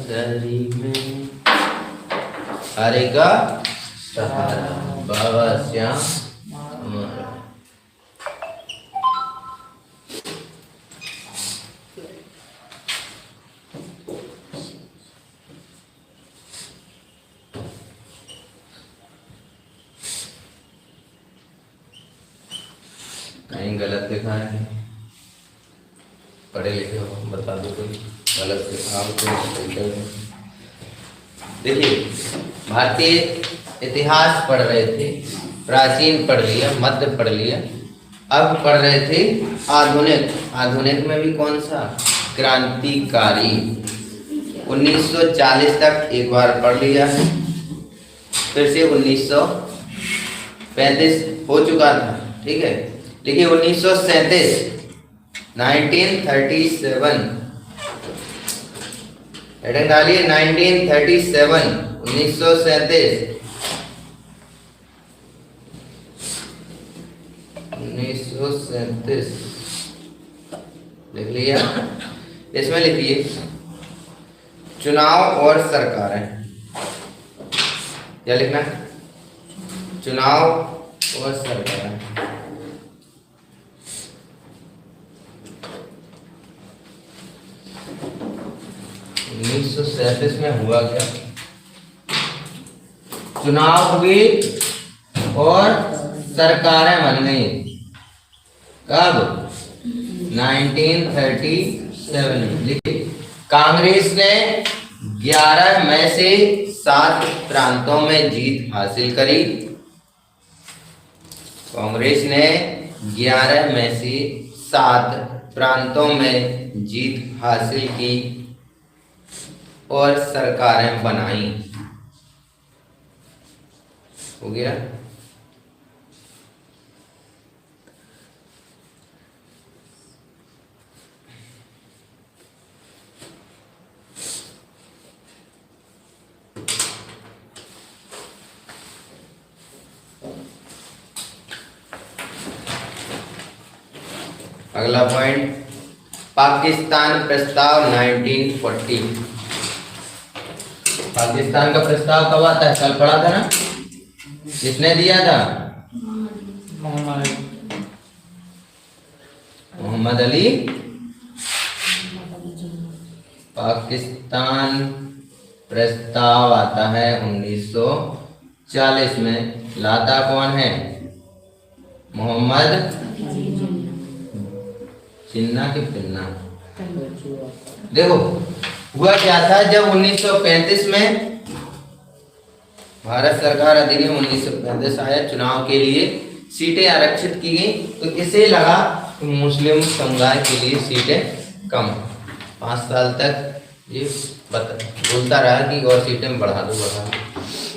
नगरी में हरे का सहारा बाबा श्याम हमारा। कहीं गलत लिखा है, पढ़े लिखे हो बता दो कोई गलत लिखा हो तो सही कर दो। देखिए भारतीय इतिहास पढ़ रहे थे, प्राचीन पढ़ लिया, मध्य पढ़ लिया, अब पढ़ रहे थे आधुनिक। आधुनिक में भी कौन सा? क्रांतिकारी। 1940 तक एक बार पढ़ लिया है, फिर से 1935 हो चुका था, ठीक है। देखिए 1937 1937 हेडिंग डालिए 1937 1937 1937 लिख लिया। इसमें लिखिए चुनाव और सरकारें। क्या लिखना है? चुनाव और सरकारें। 1937 में हुआ क्या? चुनाव हुए और सरकारें बन गई। कब? 1937 में। लिखिए कांग्रेस ने 11 मई से 7 प्रांतों में जीत हासिल करी। कांग्रेस ने 11 मई से 7 प्रांतों में जीत हासिल की और सरकारें बनाई। हो गया। अगला पॉइंट पाकिस्तान प्रस्ताव 1940। पाकिस्तान का प्रस्ताव कब आता है? कल पढ़ा था ना, किसने दिया था? मोहम्मद अली। पाकिस्तान प्रस्ताव आता है 1940 में। लाता कौन है? मोहम्मद जिन्ना के पिन्ना। देखो हुआ क्या था, जब 1935 में भारत सरकार अधिनियम 1935 आया, चुनाव के लिए सीटें आरक्षित की गई, तो इसे लगा कि मुस्लिम समुदाय के लिए सीटें कम। 5 साल तक ये बोलता रहा कि और सीटें बढ़ा दो,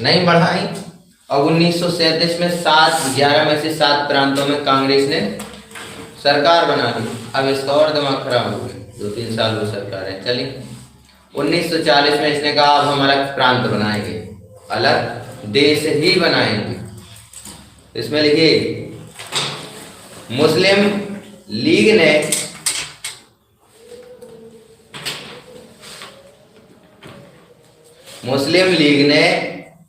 नहीं बढ़ाई। और 1937 में 11 में से 7 प्रांतों में कांग्रेस ने सरकार बना दी। अब इसका और दिमाग खराब हो गया, 2-3 साल वो सरकार है चली। 1940 में इसने कहा अब हम अलग प्रांत बनाएंगे, अलग देश ही बनाएंगे। इसमें लिखिए मुस्लिम लीग ने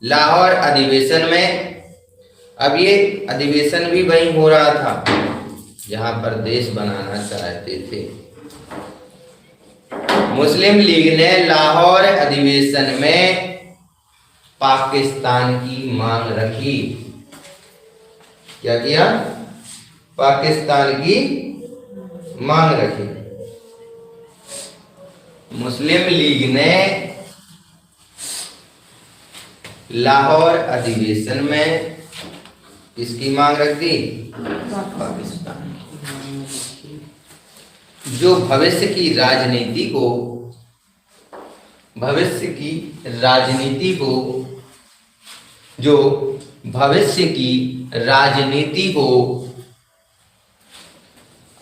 लाहौर अधिवेशन में, अब ये अधिवेशन भी वहीं हो रहा था जहां पर देश बनाना चाहते थे। मुस्लिम लीग ने लाहौर अधिवेशन में पाकिस्तान की मांग रखी। क्या किया? पाकिस्तान की मांग रखी। मुस्लिम लीग ने लाहौर अधिवेशन में इसकी मांग रख दी, पाकिस्तान। जो भविष्य की राजनीति को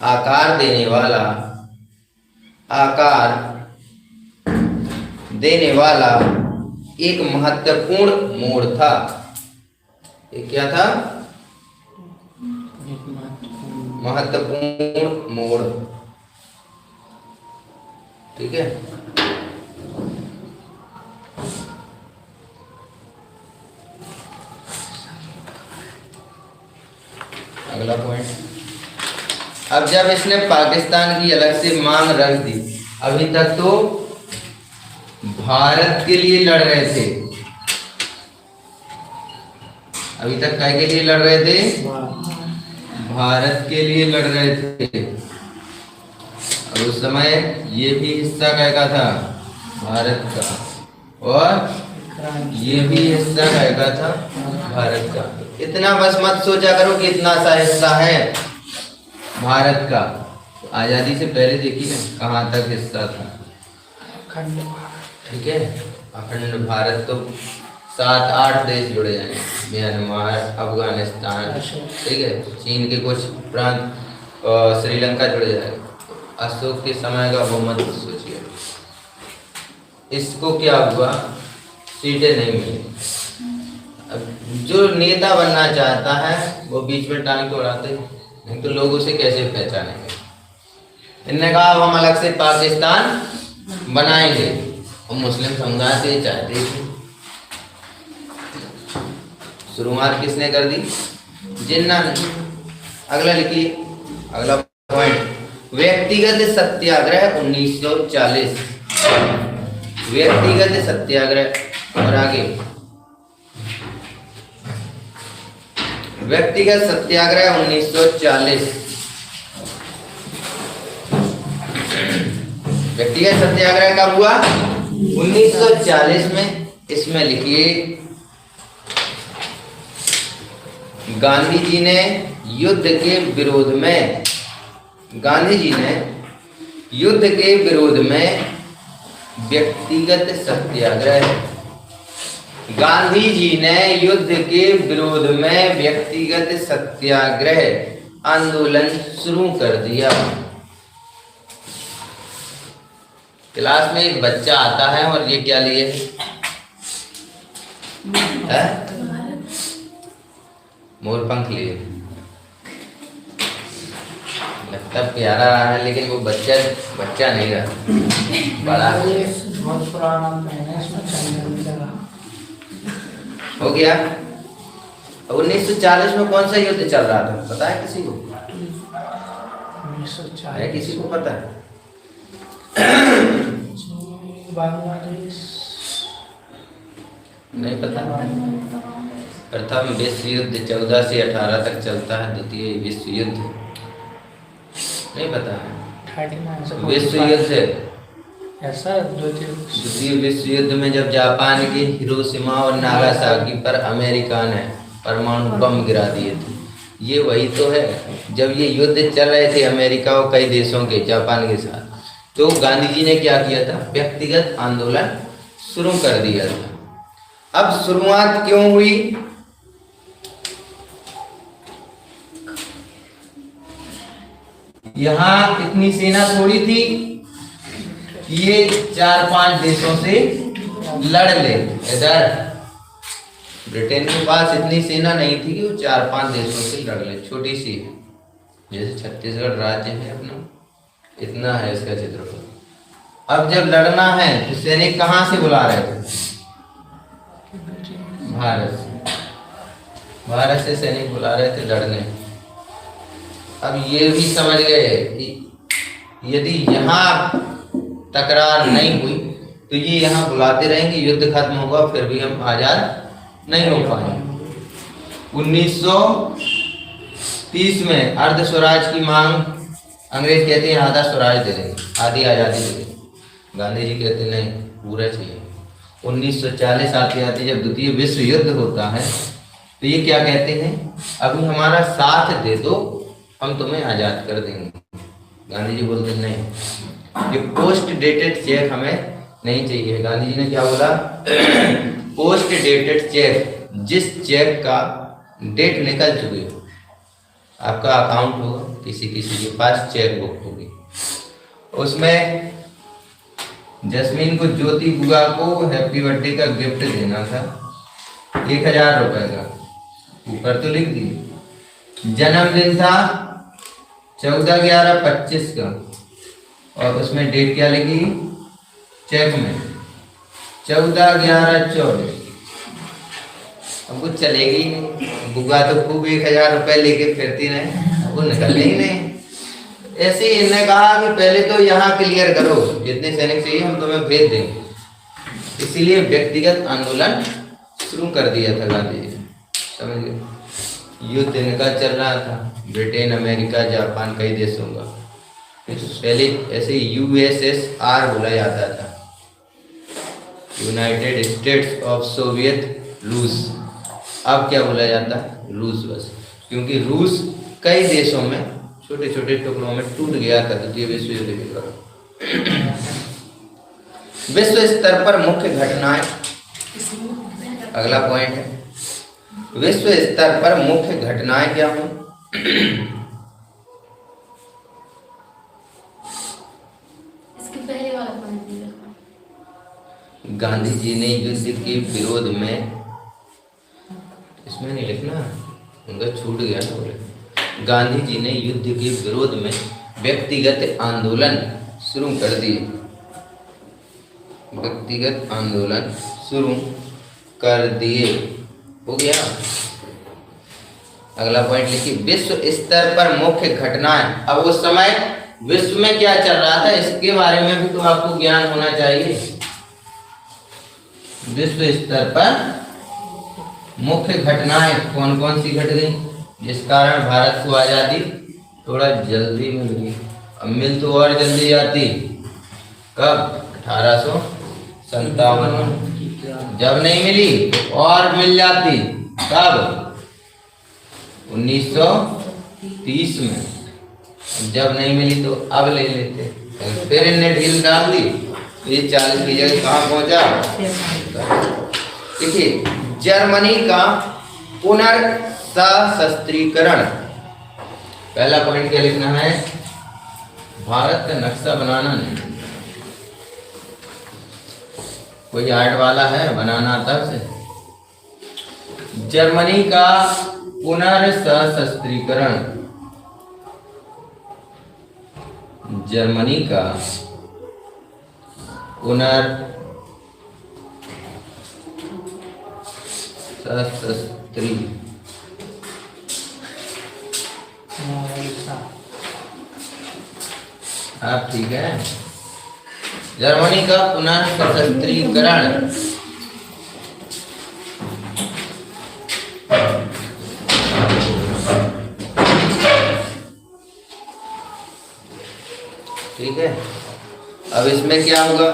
आकार देने वाला एक महत्वपूर्ण मोड़ था। ये क्या था? महत्वपूर्ण मोड़, ठीक है। अगला पॉइंट, अब जब इसने पाकिस्तान की अलग से मांग रख दी, अभी तक तो भारत के लिए लड़ रहे थे, अभी तक काय के लिए लड़ रहे थे, भारत के लिए लड़ रहे थे। और उस समय ये भी हिस्सा काय का था, भारत का, और ये भी हिस्सा काय का था, भारत का। इतना बस मत सोचा करो कि इतना सा हिस्सा है भारत का। आजादी से पहले देखिए ना कहाँ तक हिस्सा था, ठीक है। अखंड भारत तो 7-8 देश जुड़े जाएंगे, म्यांमार, अफगानिस्तान, ठीक है, चीन के कुछ प्रांत, श्रीलंका जुड़े जाएगा। अशोक के समय का वो मत सोचिए। इसको क्या हुआ, सीटें नहीं मिली। अब जो नेता बनना चाहता है वो बीच में टांग तोड़ाते हैं, नहीं तो लोग उसे कैसे पहचानेंगे। इन्होंने कहा अब हम अलग से पाकिस्तान बनाएंगे, और मुस्लिम समुदाय से चाहते थे। शुरुआत किसने कर दी, जिन्ना ने। अगला लिखिए, अगला पॉइंट, व्यक्तिगत सत्याग्रह 1940, व्यक्तिगत सत्याग्रह। और आगे व्यक्तिगत सत्याग्रह 1940, व्यक्तिगत सत्याग्रह कब हुआ, 1940 में। इसमें लिखिए, गांधी जी ने युद्ध के विरोध में, गांधी जी ने युद्ध के विरोध में व्यक्तिगत सत्याग्रह, गांधी जी ने युद्ध के विरोध में व्यक्तिगत सत्याग्रह आंदोलन शुरू कर दिया। क्लास में एक बच्चा आता है और ये क्या लिए है, मोर पंख लिए, लगता प्यारा रहा है, लेकिन वो बच्चा नहीं रहा, बड़ा बहुत पुराना पहना, इसमें चंदन लगा हो गया। 1940 में कौन सा युद्ध चल रहा था, पता है किसी को, 1940 है किसी को पता है? बांग्लादेश, नहीं पता। प्रथम विश्व युद्ध 14 से 18 तक चलता है, द्वितीय विश्व युद्ध नहीं पता है। विश्व युद्ध ऐसा द्वितीय विश्व युद्ध में जब जापान के हिरोशिमा और नागासाकी पर अमेरिका ने परमाणु बम गिरा दिए थे, ये वही तो है। जब ये युद्ध चल रहे थे अमेरिका और कई देशों के, जापान के साथ, तो गांधी जी ने क्या किया था, व्यक्तिगत आंदोलन शुरू कर दिया था। अब शुरुआत क्यों हुई, यहाँ इतनी सेना थोड़ी थी, ये 4-5 देशों से लड़ ले। इधर ब्रिटेन के पास इतनी सेना नहीं थी कि वो 4-5 देशों से लड़ ले, छोटी सी है, जैसे छत्तीसगढ़ राज्य है अपना, इतना है इसका क्षेत्रफल। अब जब लड़ना है तो सैनिक कहाँ से बुला रहे थे, भारत से, भारत से सैनिक बुला रहे थे लड़ने। अब ये भी समझ गए कि यदि यहाँ तकरार नहीं हुई तो ये यहाँ बुलाते रहेंगे, युद्ध खत्म होगा, फिर भी हम आजाद नहीं हो पाएंगे। 1930 में अर्ध स्वराज की मांग, अंग्रेज कहते हैं आधा स्वराज दे देंगे, आधी आजादी दे देंगे, गांधी जी कहते नहीं, पूरा चाहिए। 1940 आते आते जब द्वितीय विश्व युद्ध होता है तो ये क्या कहते हैं, अभी हमारा साथ दे दो, हम तुम्हें आजाद कर देंगे। गांधी जी बोलते नहीं, ये पोस्ट डेटेड चेक हमें नहीं चाहिए। गांधी जी ने क्या बोला, पोस्ट डेटेड चेक, जिस चेक का डेट निकल चुकी हो, आपका अकाउंट होगा, किसी के पास चेक बुक होगी, उसमें जस्मीन को, ज्योति बुआ को हैप्पी बर्थडे का गिफ्ट देना था 1000 रुपए का, ऊपर तो लिख दिए। जन्मदिन था 14/11/25 का, और उसमें डेट क्या लिखी चेक में, 14/11/24, हमको चलेगी ही नहीं। बुआ तो खूब 1000 रुपए लेके फिरती रहे, हमको निकलने ही नहीं। ऐसे ही इन्होंने कहा कि पहले तो यहाँ क्लियर करो, जितने सैनिक चाहिए हम तुम्हें भेज देंगे। इसीलिए व्यक्तिगत आंदोलन शुरू कर दिया था गांधी जी, समझ गए। युद्ध इनका चल रहा था, ब्रिटेन, अमेरिका, जापान, कई देशों का। पहले ऐसे USSR बोला जाता था, यूनाइटेड स्टेट्स ऑफ सोवियत रूस। अब क्या बोला जाता है? रूस, बस। क्योंकि रूस कई देशों में छोटे छोटे टुकड़ों में टूट गया था द्वितीय विश्व युद्ध के दौरान। विश्व स्तर पर मुख्य घटनाएं, अगला पॉइंट है, विश्व स्तर पर मुख्य घटनाएं क्या हुई? इसके पहले वाला पॉइंट दिया। गांधी जी ने युद्ध के विरोध में, इसमें नहीं लिखना, उनका छूट गया ना, बोले गांधी जी ने युद्ध के विरोध में व्यक्तिगत आंदोलन शुरू कर दिए। व्यक्तिगत आंदोलन शुरू कर दिए, हो गया। अगला पॉइंट लिखिए, विश्व स्तर पर मुख्य घटनाएं। अब उस समय विश्व में क्या चल रहा था इसके बारे में भी तो आपको ज्ञान होना चाहिए। विश्व स्तर पर मुख्य घटनाएं कौन कौन सी घट गई जिस कारण भारत को आजादी थोड़ा जल्दी मिल गई। अब मिल तो और जल्दी जाती, कब? 1857 में। जब नहीं मिली तो और मिल जाती, कब? 1930 में। जब नहीं मिली तो अब ले लेते, फिर इनने ढील डाल दी, तो ये 40 की जगह कहाँ पहुंचा? देखिए, जर्मनी का पुनर्सशस्त्रीकरण। पहला पॉइंट क्या लिखना है? भारत का नक्शा बनाना नहीं। कोई आर्ट वाला है, बनाना आता उसे? जर्मनी का पुनर्सशस्त्रीकरण, जर्मनी का पुनर्सशस्त्री, आप ठीक है? जर्मनी का पुनर्सशस्त्रीकरण। ठीक है, अब इसमें क्या होगा?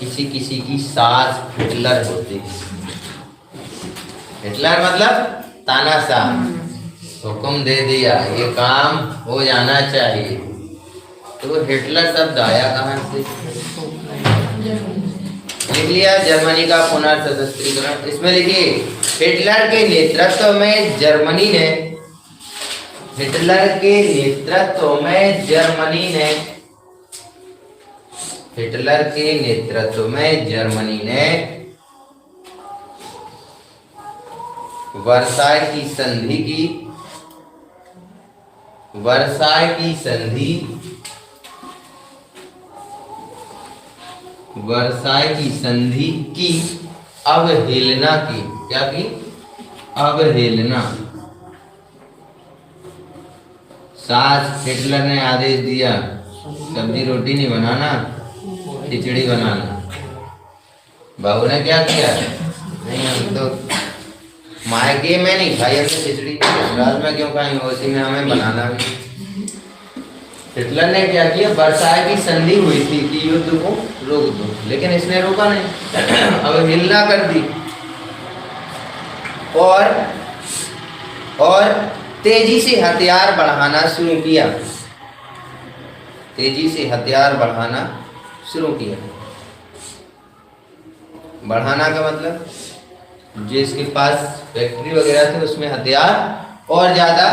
किसी किसी की सास हिटलर होती है। हिटलर मतलब तानाशाह, हुक्म दे दिया ये काम हो जाना चाहिए, तो हिटलर शब्द आया कहाँ से? लिख लिया, जर्मनी का पुनर्सशस्त्रीकरण। इसमें लिखिए, हिटलर के नेतृत्व में जर्मनी ने, हिटलर के नेतृत्व में जर्मनी ने, हिटलर के नेतृत्व में जर्मनी ने वर्साय की संधि की, वर्साय की संधि, वर्साय की संधि की अवहेलना की। क्या की? अवहेलना। सास हिटलर ने आदेश दिया सब्जी रोटी नहीं बनाना, खिचड़ी बनाना। बहू ने क्या किया? नहीं, हम तो मायके में नहीं खाई हमने खिचड़ी, ससुराल में क्यों खाएंगे, उसी में हमें बनाना भी। हिटलर ने क्या किया? वर्साय की संधि हुई थी कि युद्ध को रोक दो, लेकिन इसने रोका नहीं, अवहेलना कर दी और तेजी से हथियार बढ़ाना शुरू किया। तेजी से हथियार बढ़ाना शुरू किया। बढ़ाना का मतलब जिसके पास फैक्ट्री वगैरह थे उसमें हथियार और ज्यादा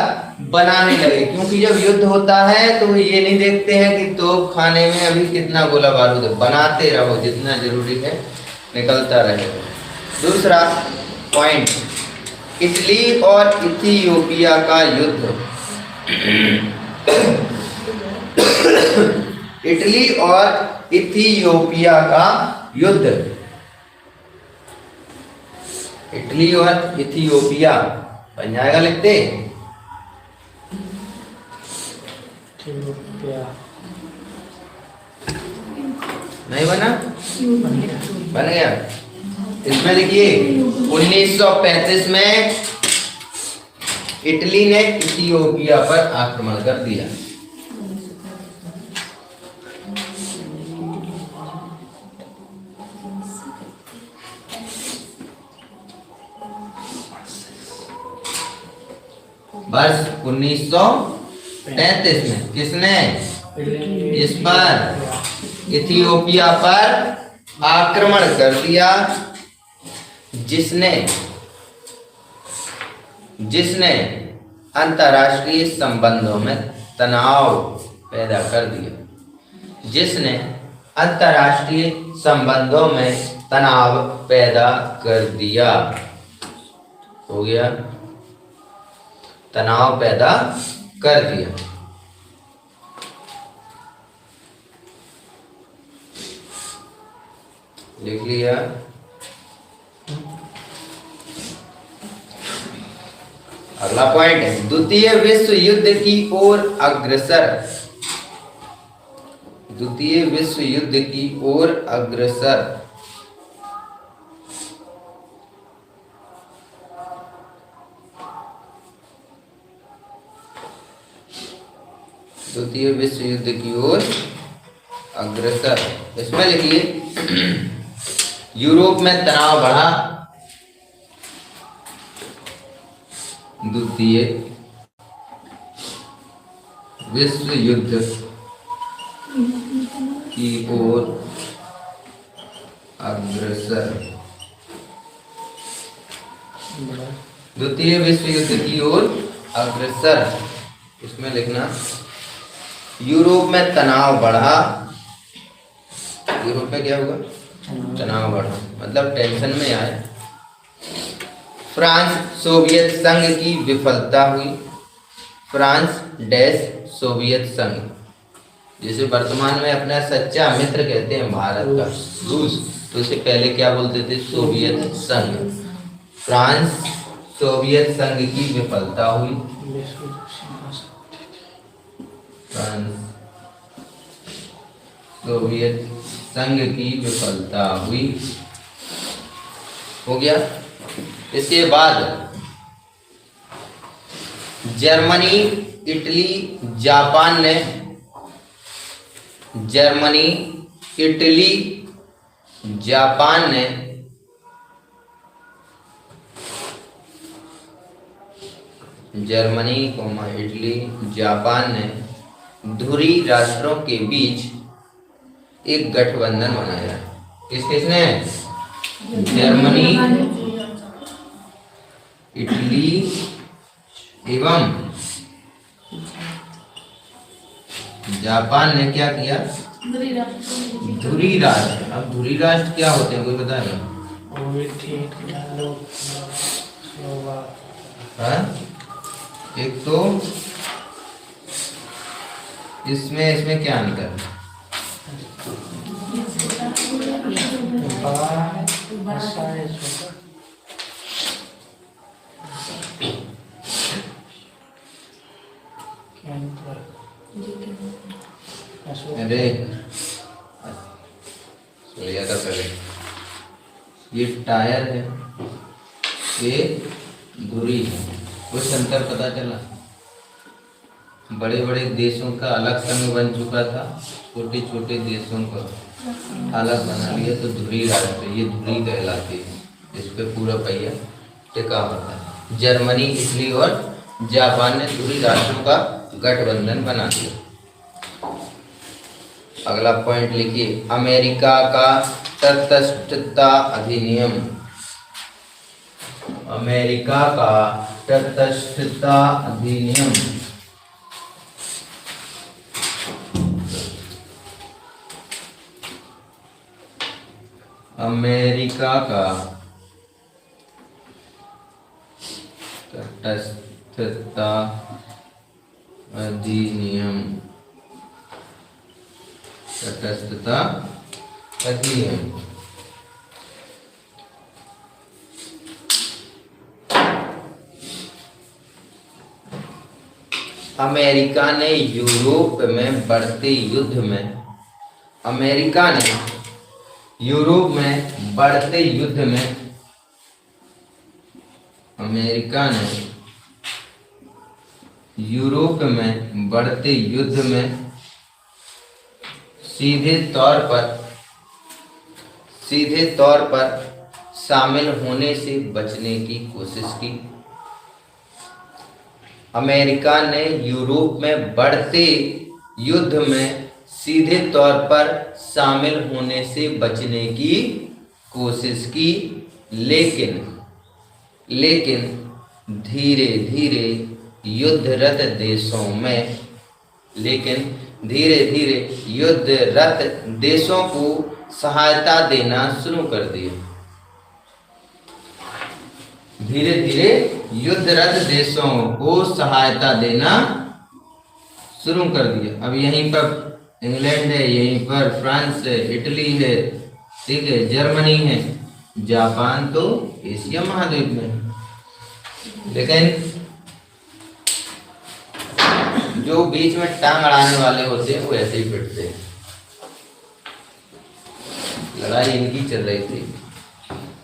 बनाने लगे, क्योंकि जब युद्ध होता है तो ये नहीं देखते हैं कि तोप खाने में अभी कितना गोला बारूद है, बनाते रहो, जितना जरूरी है निकलता रहे। दूसरा पॉइंट, इटली और इथियोपिया का युद्ध। इटली और इथियोपिया का युद्ध। इटली और इथियोपिया बन जाएगा, लिखते इथियोपिया नहीं बना, बन गया। इसमें लिखिए 1935 में इटली ने इथियोपिया पर आक्रमण कर दिया। वर्ष 1935 में किसने इस पर इथियोपिया पर आक्रमण कर दिया, जिसने जिसने अंतर्राष्ट्रीय संबंधों में तनाव पैदा कर दिया, जिसने अंतर्राष्ट्रीय संबंधों में तनाव पैदा कर दिया। हो गया, तनाव पैदा कर दिया। लिख लिया। अगला पॉइंट है द्वितीय विश्व युद्ध की ओर अग्रसर। द्वितीय विश्व युद्ध की ओर अग्रसर। द्वितीय विश्व युद्ध की ओर अग्रसर। इसमें लिखिए यूरोप में तनाव बढ़ा। द्वितीय विश्व युद्ध की ओर अग्रसर। द्वितीय विश्व युद्ध की ओर अग्रसर। इसमें लिखना यूरोप में तनाव बढ़ा। यूरोप में क्या हुआ? तनाव बढ़ा, मतलब टेंशन में आए। फ्रांस सोवियत संघ की विफलता हुई। फ्रांस डैश सोवियत संघ, जिसे वर्तमान में अपना सच्चा मित्र कहते हैं भारत का, रूस। तो उसे पहले क्या बोलते थे? सोवियत संघ। फ्रांस सोवियत संघ की विफलता हुई। फ्रांस सोवियत संघ की विफलता हुई। हो गया। इसके बाद जर्मनी, इटली, जापान ने जर्मनी, इटली, जापान ने जर्मनी, इटली, जापान ने धुरी राष्ट्रों के बीच एक गठबंधन बनाया। किसने? जर्मनी, इटली एवं जापान ने क्या किया? धुरी राष्ट्र। अब धुरी राष्ट्र क्या होते हैं, कोई बताएगा? एक तो इसमें क्या अंतर है? अरे सोया था पहले। ये टायर है, ये धुरी है। कुछ अंतर पता चला? बड़े बड़े देशों का अलग संघ बन चुका था, छोटे छोटे देशों को अलग बना लिया, तो धुरी राष्ट्र, ये धुरी कहलाती है। इस पे पूरा पहिया टिका होता है। जर्मनी, इटली और जापान ने धुरी राष्ट्रों का गठबंधन बना दिया। अगला पॉइंट लिखिए अमेरिका का तटस्थता अधिनियम। अमेरिका का तटस्थता अधिनियम। अमेरिका का तटस्थता अधिनियम। तटस्थता अधिनियम। अमेरिका ने यूरोप में बढ़ते युद्ध में, अमेरिका ने यूरोप में बढ़ते युद्ध में, अमेरिका ने यूरोप में बढ़ते युद्ध में सीधे तौर पर शामिल होने से बचने की कोशिश की। अमेरिका ने यूरोप में बढ़ते युद्ध में सीधे तौर पर शामिल होने से बचने की कोशिश की, लेकिन धीरे धीरे युद्धरत देशों को सहायता देना शुरू कर दिया। धीरे धीरे युद्धरत देशों को सहायता देना शुरू कर दिया। अब यहीं पर इंग्लैंड है, यहीं पर फ्रांस है, इटली है, ठीक है, जर्मनी है, जापान तो एशिया महाद्वीप में है। लेकिन जो बीच में टांग अड़ाने वाले होते हैं वो ऐसे ही पिटते हैं। लड़ाई इनकी चल रही थी,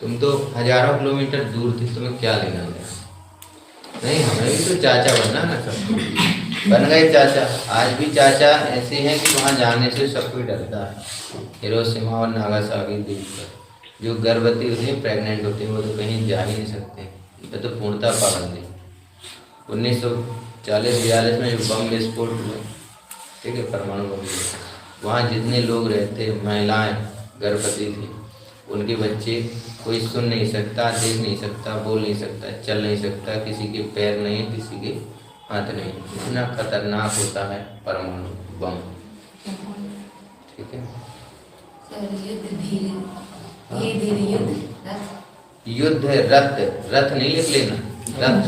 तुम तो हजारों किलोमीटर दूर थे, तुम्हें क्या लेना है? नहीं, हमें भी तो चाचा बनना ना, सब बन गए चाचा। आज भी चाचा ऐसे हैं कि वहाँ जाने से सब कोई डरता है। हिरोशिमा और नागासाकी द्वीप पर जो गर्भवती होती है, प्रेग्नेंट होती है, वो तो कहीं जा ही नहीं सकते, ये तो पूर्णतः पाबंदी। 1940-42 में जो बम विस्फोट हुआ, ठीक है, परमाणु बम, वहाँ जितने लोग रहते, महिलाएं गर्भवती थी, उनके बच्चे, कोई सुन नहीं सकता, देख नहीं सकता, बोल नहीं सकता, चल नहीं सकता, किसी के पैर नहीं, किसी के हाथ नहीं। इतना खतरनाक होता है परमाणु बम, ठीक है। युद्ध रथ नहीं लिख लेना, रथ।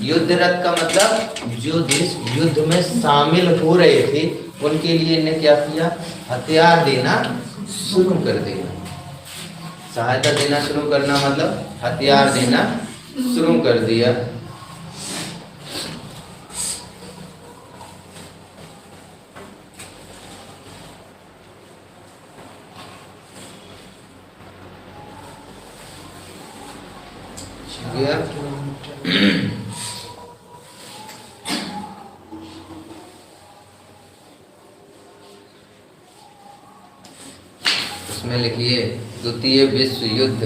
युद्ध रथ का मतलब जो देश युद्ध में शामिल हो रहे थे उनके लिए इन्हें क्या किया? हथियार देना शुरू कर देना। सहायता देना शुरू करना मतलब हथियार देना शुरू कर दिया। इसमें लिखिए द्वितीय विश्व युद्ध,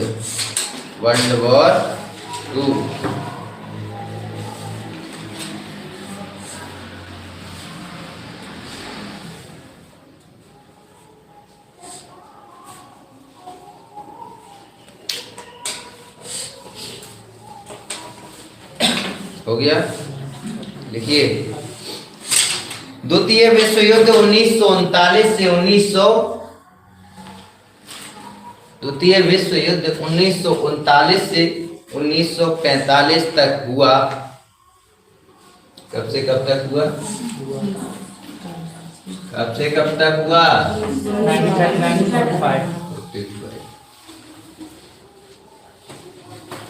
वर्ल्ड वॉर 2। हो गया? लिखिए द्वितीय विश्व युद्ध 1939 से 1945 तक हुआ। कब से कब तक हुआ? कब से कब तक हुआ? 1945।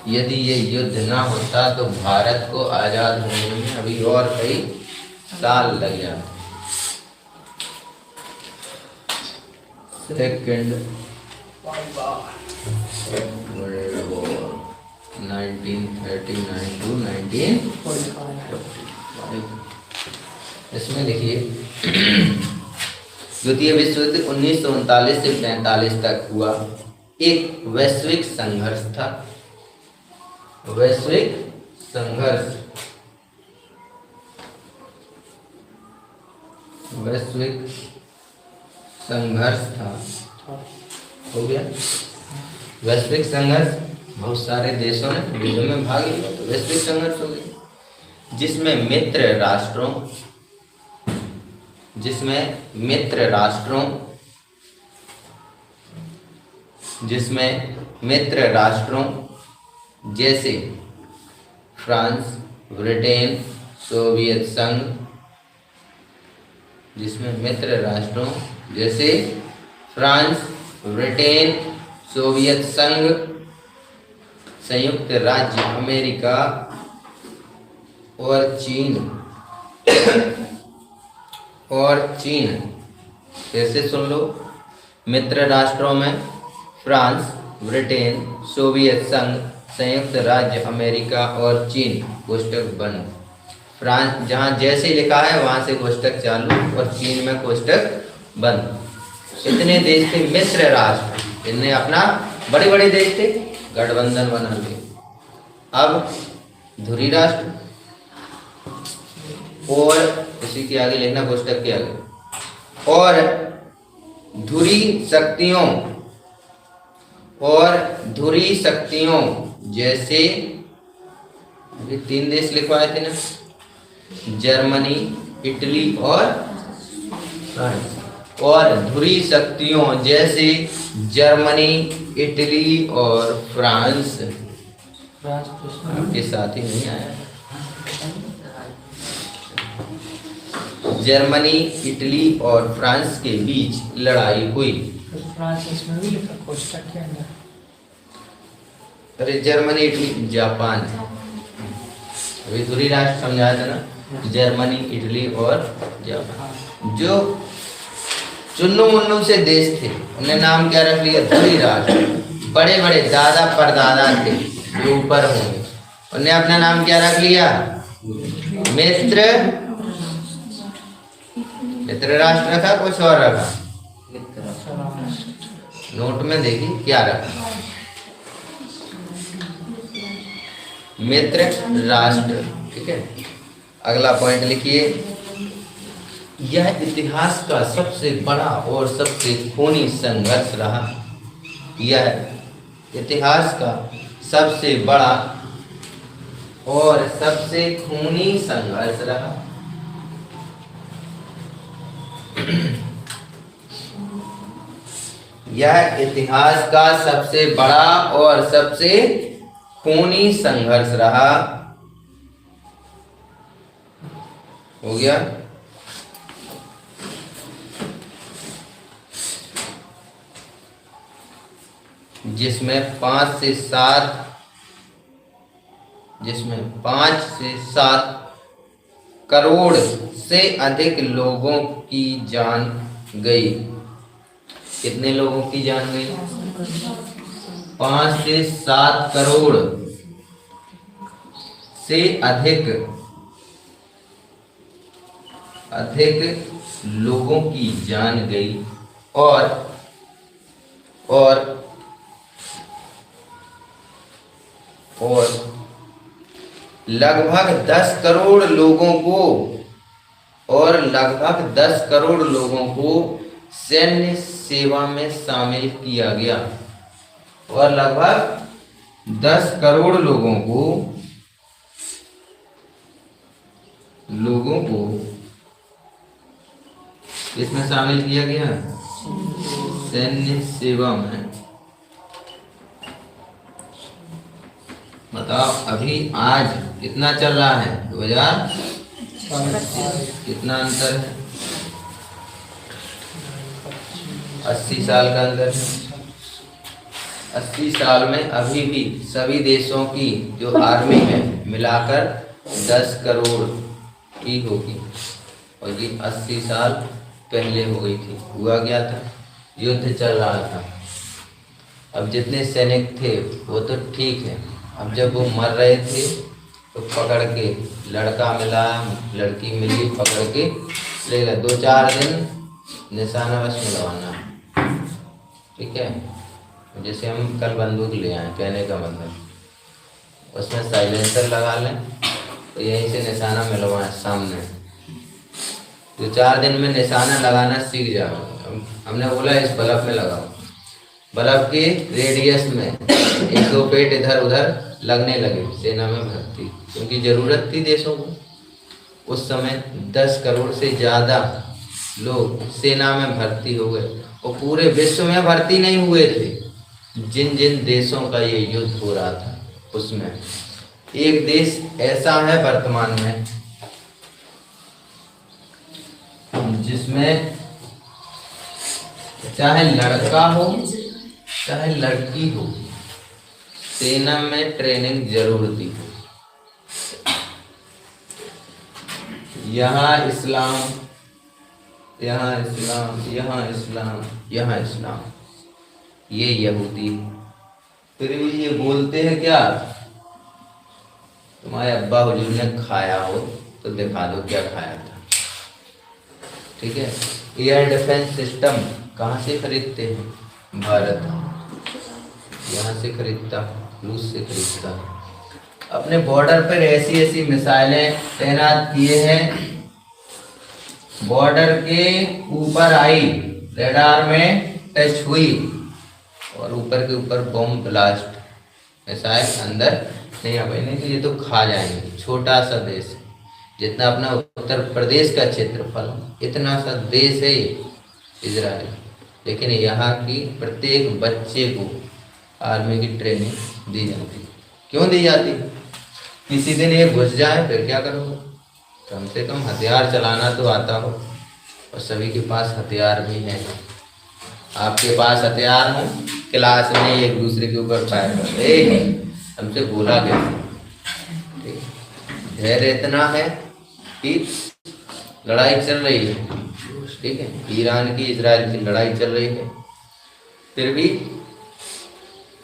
यदि ये युद्ध ना होता तो भारत को आजाद होने में अभी और कई साल लग जाते। Second world war 1939 to 1945। इसमें लिखिए द्वितीय विश्व युद्ध 1939 से 45 तक हुआ। एक वैश्विक संघर्ष था, वैश्विक संघर्ष, वैश्विक संघर्ष था। हो गया? वैश्विक संघर्ष, बहुत सारे देशों ने युद्ध में भाग लिया तो वैश्विक संघर्ष हो गया, जिसमें मित्र राष्ट्रों जैसे फ्रांस, ब्रिटेन, सोवियत संघ, जिसमें मित्र राष्ट्रों जैसे फ्रांस, ब्रिटेन, सोवियत संघ, संयुक्त राज्य अमेरिका और चीन और चीन। फिर से सुन लो। मित्र राष्ट्रों में फ्रांस, ब्रिटेन, सोवियत संघ, संयुक्त राज्य अमेरिका और चीन। कोष्टक बंद। फ्रांस जहाँ जैसे लिखा है वहां से कोष्टक चालू और चीन में कोष्टक बंद। इतने देश थे मित्र राष्ट्र, इनने अपना बड़े बड़े देश थे गठबंधन बना लिया। अब धुरी राष्ट्र और इसी के आगे लिखना कोष्टक के आगे। और धुरी शक्तियों जैसे अभी 3 देश लिखवाए थे ना, जर्मनी, इटली और फ्रांस। और धुरी शक्तियों जैसे जर्मनी, इटली और फ्रांस। आपके साथ ही नहीं आया। जर्मनी, इटली और फ्रांस के बीच लड़ाई हुई। फ्रांस इसमें भी लिखा कोष्टक के अंदर। अरे जर्मनी, इटली, जापान। अभी धुरी राष्ट्र समझाया था ना, जर्मनी, इटली और जापान। जो चुन्नू मुन्नू से देश थे उन्हें नाम क्या रख लिया? धुरी राष्ट्र। बड़े बड़े दादा परदादा थे जो ऊपर होंगे, उन्हें अपना नाम क्या रख लिया? मित्र राष्ट्र रखा, कुछ और रखा? नोट में देखिए क्या रखा, मित्र राष्ट्र। ठीक है, अगला पॉइंट लिखिए। यह इतिहास का सबसे बड़ा और सबसे खूनी संघर्ष रहा। यह इतिहास का सबसे बड़ा और सबसे खूनी संघर्ष रहा। यह इतिहास का सबसे बड़ा और सबसे खूनी संघर्ष रहा। हो गया। जिसमें 5 से 7 करोड़ से अधिक लोगों की जान गई। कितने लोगों की जान गई? 5 से 7 करोड़ से अधिक लोगों की जान गई। और लगभग 10 करोड़ लोगों को सैन्य सेवा में शामिल किया गया। और लगभग 10 करोड़ लोगों को इसमें शामिल किया गया, सैन्य सेवा में। बताओ अभी आज कितना चल रहा है? 2000 कितना अंतर है? 80 साल का अंतर है। 80 साल में अभी भी सभी देशों की जो आर्मी है मिलाकर 10 करोड़ की होगी। और ये 80 साल पहले हो गई थी। हुआ क्या था? युद्ध चल रहा था। अब जितने सैनिक थे वो तो ठीक है, अब जब वो मर रहे थे तो पकड़ के, लड़का मिला, लड़की मिली, पकड़ के ले गए। 2-4 दिन निशाना बस मिलवाना। ठीक है, जैसे हम कल बंदूक ले आए, कहने का मतलब उसमें साइलेंसर लगा लें तो यहीं से निशाना मिलवाएं सामने। 2-4 दिन में निशाना लगाना सीख जाओ। हमने बोला इस बल्ब में लगाओ, बल्ब के रेडियस में 1-2 पेट इधर उधर लगने लगे। सेना में भर्ती, क्योंकि जरूरत थी देशों को। उस समय 10 करोड़ से ज़्यादा लोग सेना में भर्ती हो गए। और पूरे विश्व में भर्ती नहीं हुए थे। जिन जिन देशों का ये युद्ध हो रहा था उसमें एक देश ऐसा है वर्तमान में जिसमें चाहे लड़का हो चाहे लड़की हो, सेना में ट्रेनिंग जरूर दी। यहाँ इस्लाम, यहाँ इस्लाम, यहाँ इस्लाम, यहाँ इस्लाम, ये यहूदी। फिर भी ये बोलते हैं क्या, तुम्हारे अब्बा हुजूर ने खाया हो तो दिखा दो क्या खाया था। ठीक है। एयर डिफेंस सिस्टम कहाँ से खरीदते हैं, भारत, यहाँ से खरीदता, रूस से खरीदता। अपने बॉर्डर पर ऐसी ऐसी मिसाइलें तैनात किए हैं, बॉर्डर के ऊपर आई, रेडार में टच हुई और ऊपर के ऊपर बम ब्लास्ट, मिसाइल अंदर नहीं आ पाई, नहीं तो ये तो खा जाएंगे। छोटा सा देश है, जितना अपना उत्तर प्रदेश का क्षेत्रफल, इतना सा देश है इजराइल, लेकिन यहाँ की प्रत्येक बच्चे को आर्मी की ट्रेनिंग दी जाती। क्यों दी जाती, किसी दिन ये घुस जाए फिर क्या करोगे, कम से कम हथियार चलाना तो आता हो, और सभी के पास हथियार भी हैं। आपके पास हथियार हो, क्लास में एक दूसरे के ऊपर फायर करते, हमसे बोला कैसे। धैर्य इतना है कि लड़ाई चल रही है, ठीक है, ईरान की इजराइल की लड़ाई चल रही है, फिर भी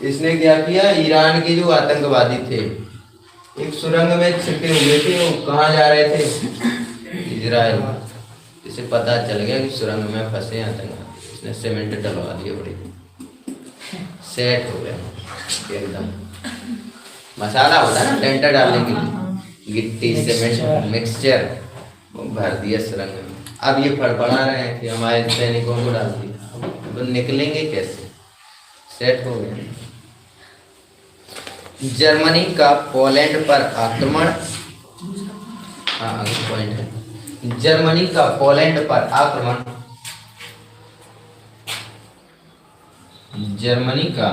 इसने क्या किया, ईरान के जो आतंकवादी थे एक सुरंग में छिपे हुए थे, वो कहाँ जा रहे थे, इजराइल। इसे पता चल गया कि सुरंग में फंसे आतंकवादी, इसने सीमेंट डलवा दिया, बड़ी सेट हो गया एकदम। मसाला होता है ना टेंटर डालने के लिए, गिट्टी सीमेंट मिक्सचर, वो भर दिया सुरंग में। अब ये फड़फड़ा रहे हैं कि हमारे सैनिकों को डाल दिया, अब निकलेंगे कैसे, सेट हो गए। जर्मनी का पोलैंड पर आक्रमण, हाँ पॉइंट है, जर्मनी का पोलैंड पर आक्रमण, जर्मनी का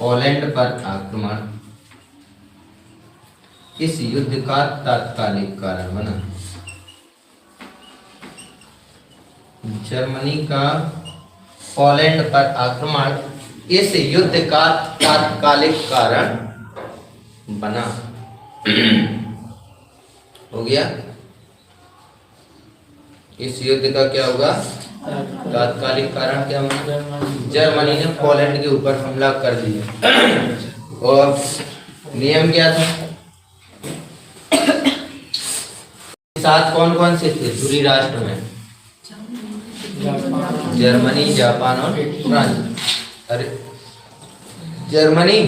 पोलैंड पर आक्रमण इस युद्ध का तात्कालिक कारण बना। जर्मनी का पोलैंड पर आक्रमण इस युद्ध का तात्कालिक कारण बना। हो गया, इस युद्ध का क्या होगा, तात्कालिक कारण क्या बना, जर्मनी ने पोलैंड के ऊपर हमला कर दिया। और नियम क्या था, साथ कौन कौन से थे पूरी राष्ट्र में, जर्मनी, जापान और फ्रांस। अरे जर्मनी,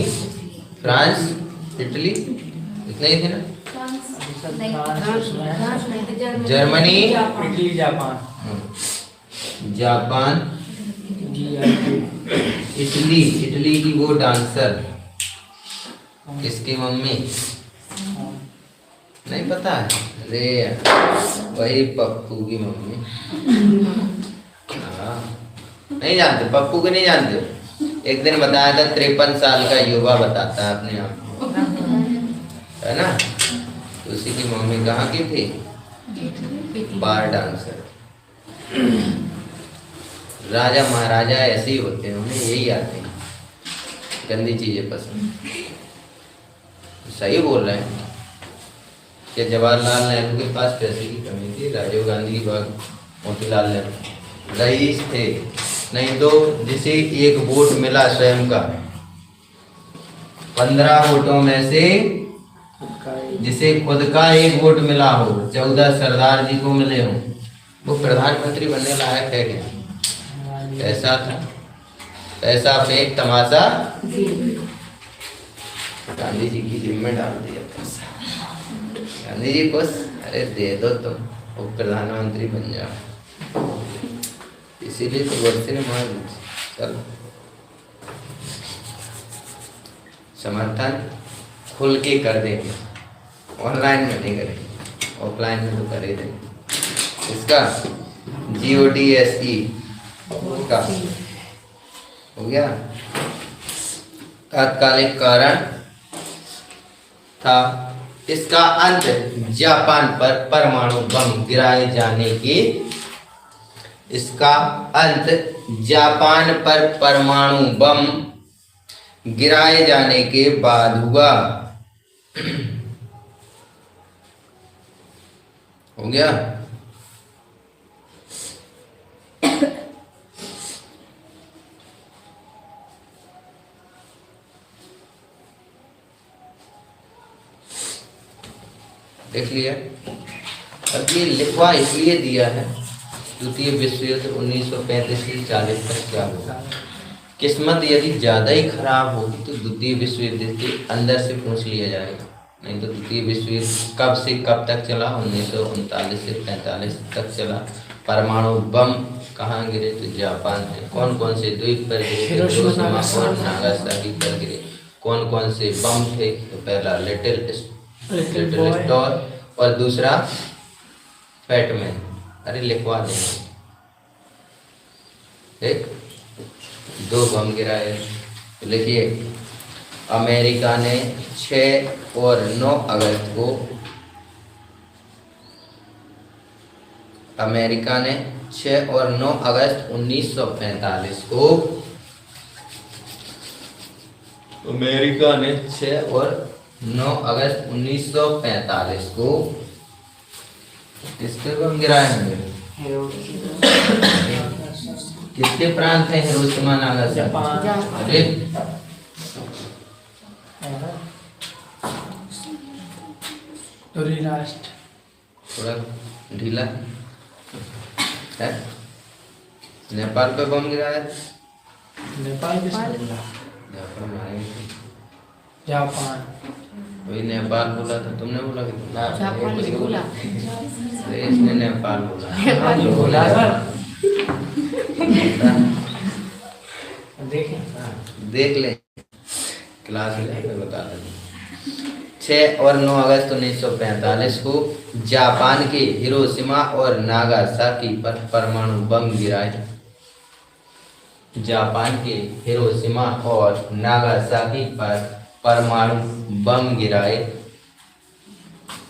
फ्रांस, इटली, इतने ही थे ना, Germany, Italy, Japan, Japan, Italy, Italy की वो डांसर, इसकी मम्मी, नहीं पता है, अरे वही पप्पू की मम्मी। हाँ नहीं जानते, पप्पू को नहीं जानते। एक दिन बताया था, 53 साल का युवा बताता है अपने आप को, है ना, तो उसी की मम्मी कहाँ की थी, बार डांसर। राजा महाराजा ऐसे ही होते हैं, उन्हें यही आते हैं, गंदी चीजें पसंद। सही बोल रहे हैं कि जवाहरलाल नेहरू के पास पैसे की कमी थी, राजीव गांधी की बात, मोतीलाल नेहरू रईस थे, नहीं तो जिसे एक वोट मिला स्वयं का, 15 वोटों में से जिसे खुद का एक वोट मिला हो, 14 सरदार जी को मिले हो, वो प्रधानमंत्री बनने लायक है क्या? ऐसा था, पैसा फेंक तमाशा गांधी जी की जिम्मे में डाल दिया पैसा। गांधी जी को अरे दे दो तुम, वो प्रधानमंत्री बन जाओ, इसीलिए तो वर्षे ने मार दी। चलो समर्थन खुल के कर देंगे, ऑनलाइन में नहीं करेंगे, ऑफलाइन में तो कर ही देंगे। इसका GOTSE का हो गया, तात्कालिक कारण था इसका अंत जापान पर परमाणु बम गिराए जाने की, इसका अंत जापान पर परमाणु बम गिराए जाने के बाद हुआ। हो गया। देख लिया। अब ये लिखवा इसलिए दिया है, द्वितीय विश्व युद्ध 1935 से 40 तक क्या हुआ। किस्मत यदि ज़्यादा ही खराब होगी तो द्वितीय विश्व युद्ध के अंदर से पूछ लिया जाएगा, नहीं तो द्वितीय विश्व युद्ध कब से कब तक चला, 1939 से 45 तक चला। परमाणु बम कहाँ गिरे, तो जापान में। कौन कौन से द्वीप पर गिरे, हिरोशिमा और नागासाकी पर गिरे। कौन कौन से बम थे, तो पहला लिटिल स्टार और दूसरा फैटमैन। अरे लिखवा देंगे। ठीक, 2 बम गिराए। तो लिखिए, अमेरिका ने 6 और 9 अगस्त को, अमेरिका ने 6 और 9 अगस्त 1945 को, अमेरिका ने 6 और 9 अगस्त 1945 को किसके बम गिराए होंगे। किसके प्रांत है हिरोशिमा नागासाकी। अरे राष्ट्र थोड़ा ढीला है। नेपाल पे बम गिराया। नेपाल किसने बोला? जापान मारेंगे। जापान। वही नेपाल बोला था, तुमने बोला कि जापान ने बोला। अरे इसने नेपाल बोला। नेपाल बोला देखें, देख ले, क्लास में जाकर बता देंगे। 6 और 9 अगस्त 1945 को जापान के हिरोशिमा और नागासाकी पर परमाणु बम गिराए। जापान के हिरोशिमा और नागासाकी पर परमाणु बम गिराए।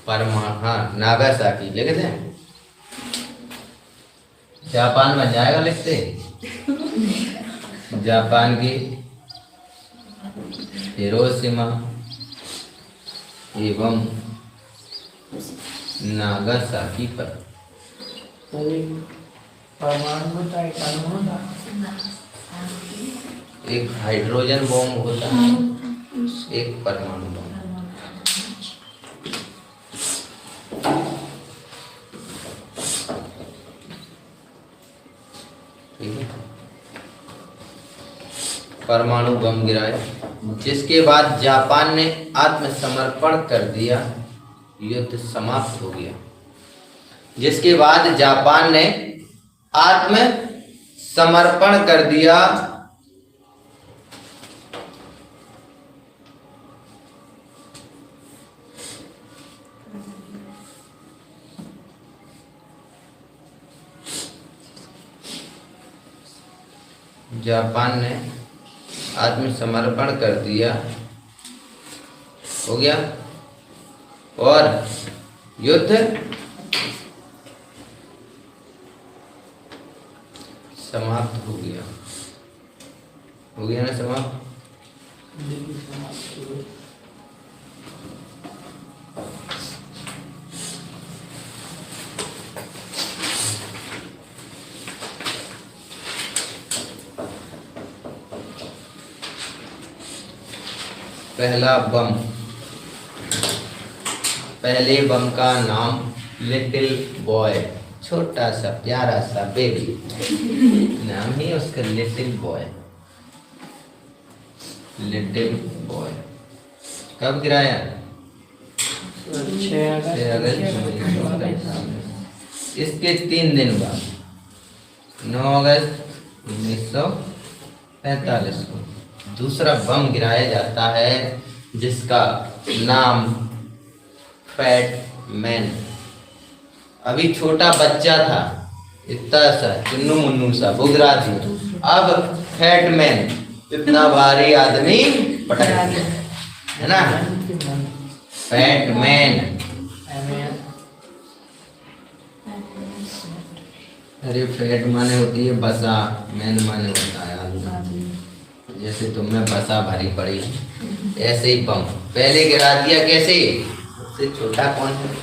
हाँ, नागासाकी लिख दें, जापान बन जाएगा। लिखते जापान की हिरोशिमा एवं नागासाकी पर परमाणु होता है, अणु होता एक हाइड्रोजन बम होता है, एक परमाणु बम। ठीक है, परमाणु बम गिराए, जिसके बाद जापान ने आत्मसमर्पण कर दिया। युद्ध समाप्त हो गया। जिसके बाद जापान ने आत्मसमर्पण कर दिया। जापान ने आत्मसमर्पण कर दिया, हो गया, और युद्ध समाप्त हो गया। हो गया ना समाप्त। पहला बम, पहले बम का नाम लिटिल बॉय, छोटा सा प्यारा सा बेबी, नाम ही उसका लिटिल बॉय। लिटिल बॉय कब गिराया? 6 अगस्त। इसके 3 दिन बाद 9 अगस्त 1945 को दूसरा बम गिराया जाता है, जिसका नाम फैटमैन। अभी छोटा बच्चा था, इतना सा चुन्नू मुन्नू सा बुगरा थी, अब फैटमैन इतना भारी आदमी पटक दिया, है ना, फैटमैन। अरे फैट माने होती है बसा, मैन माने होता है आदमी। जैसे तुमने बसा भरी पड़ी, ऐसे ही बम पहले गिरा दिया। कैसे? उससे छोटा कौन है?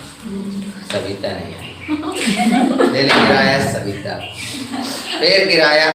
सविता नहीं आई। पहले गिराया सविता, फिर गिराया